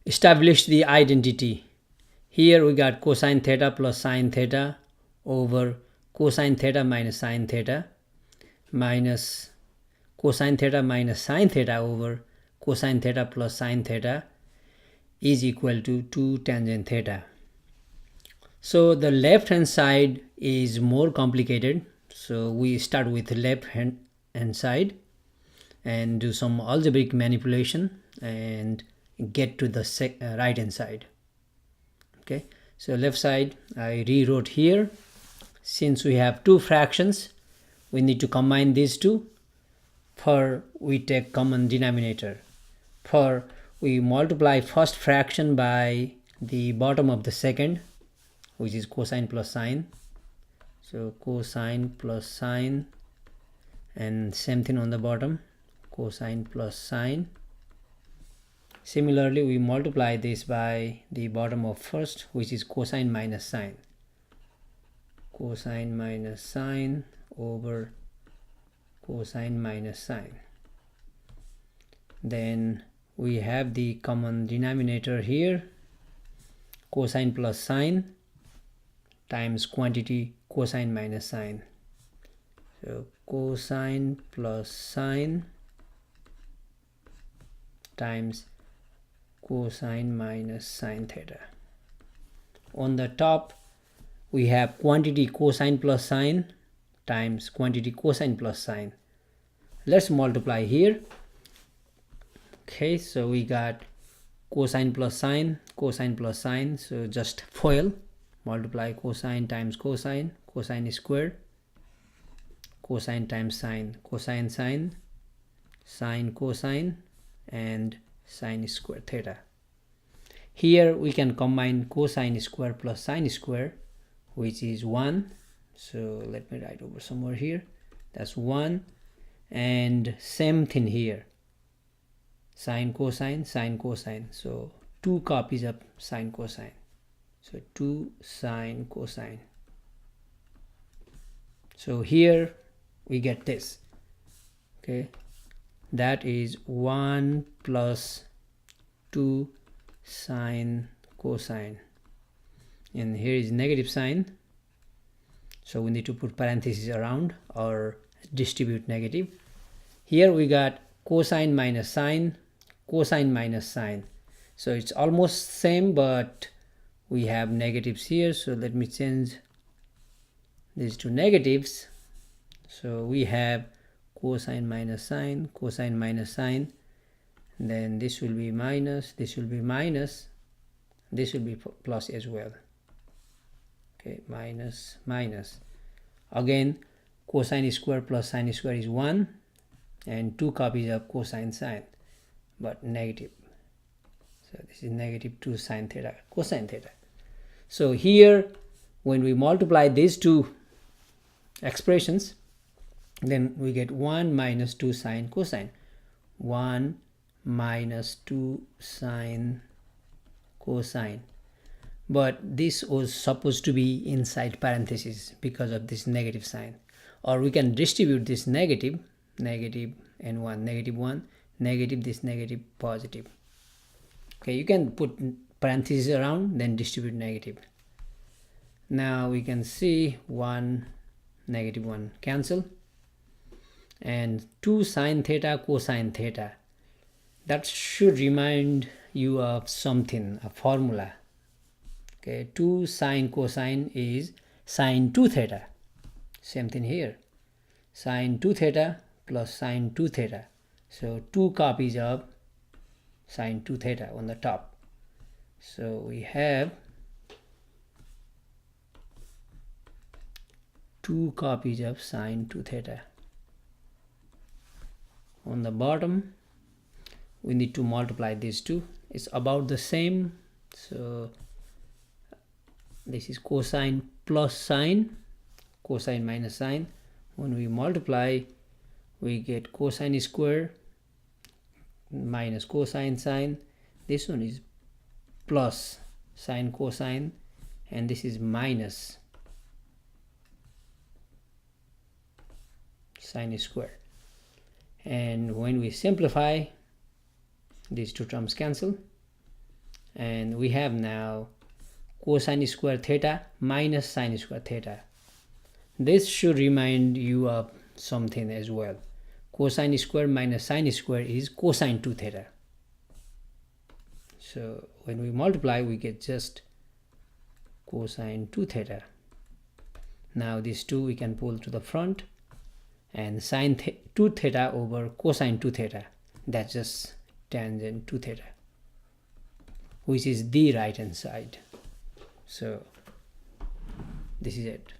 establish the identity. Here we got cosine theta plus sine theta over cosine theta minus sine theta minus cosine theta minus sine theta over cosine theta plus sine theta is equal to 2 tangent theta. So the left hand side is more complicated. So we start with the left hand side and do some algebraic manipulation and get to the right hand side. Okay, so left side I rewrote here. Since we have two fractions, we need to combine these two. For we take common denominator. For we multiply first fraction by the bottom of the second, which is cosine plus sine. So cosine plus sine, and same thing on the bottom, cosine plus sine. Similarly, we multiply this by the bottom of first, which is cosine minus sine. Cosine minus sine over cosine minus sine. Then we have the common denominator here, cosine plus sine times quantity cosine minus sine. So cosine plus sine times cosine minus sine theta. On the top we have quantity cosine plus sine times quantity cosine plus sine. Let's multiply here. Okay, so we got cosine plus sine, cosine plus sine, so just FOIL, multiply cosine times cosine, cosine squared, cosine times sine, cosine sine, sine cosine, and sine square theta. Here we can combine cosine square plus sine square, which is 1. So let me write over somewhere here. That's 1. And same thing here, sine cosine, sine cosine. So 2 copies of sine cosine. So 2 sine cosine. So here we get this. Okay, that is 1 plus 2 sine cosine, and here is negative sign, so we need to put parentheses around or distribute negative. Here we got cosine minus sine, cosine minus sine, so it's almost same, but we have negatives here, so let me change these to negatives. So we have cosine minus sine, cosine minus sine, then this will be minus, this will be minus, this will be plus as well. Okay, minus, minus. Again, cosine square plus sine square is 1, and 2 copies of cosine sine, but negative. So this is negative 2 sine theta, cosine theta. So here, when we multiply these two expressions, then we get 1 minus 2 sine cosine. 1 minus 2 sine cosine. But this was supposed to be inside parentheses because of this negative sign. Or we can distribute this negative, negative and 1, negative 1, negative, this negative, positive. Okay, you can put parentheses around, then distribute negative. Now we can see 1, negative 1 cancel, and 2 sine theta, cosine theta. That should remind you of something, a formula. Okay, 2 sine cosine is sine 2 theta. Same thing here, sine 2 theta plus sine 2 theta. So 2 copies of sine 2 theta on the top. So we have 2 copies of sine 2 theta. On the bottom, we need to multiply these two. It's about the same. So this is cosine plus sine, cosine minus sine. When we multiply, we get cosine square minus cosine sine. This one is plus sine cosine, and this is minus sine square. And when we simplify, these two terms cancel, and we have now cosine square theta minus sine square theta. This should remind you of something as well. Cosine square minus sine square is cosine 2 theta. So when we multiply, we get just cosine 2 theta. Now these two we can pull to the front, and sine 2 theta over cosine 2 theta, that's just tangent 2 theta, which is the right hand side. So this is it.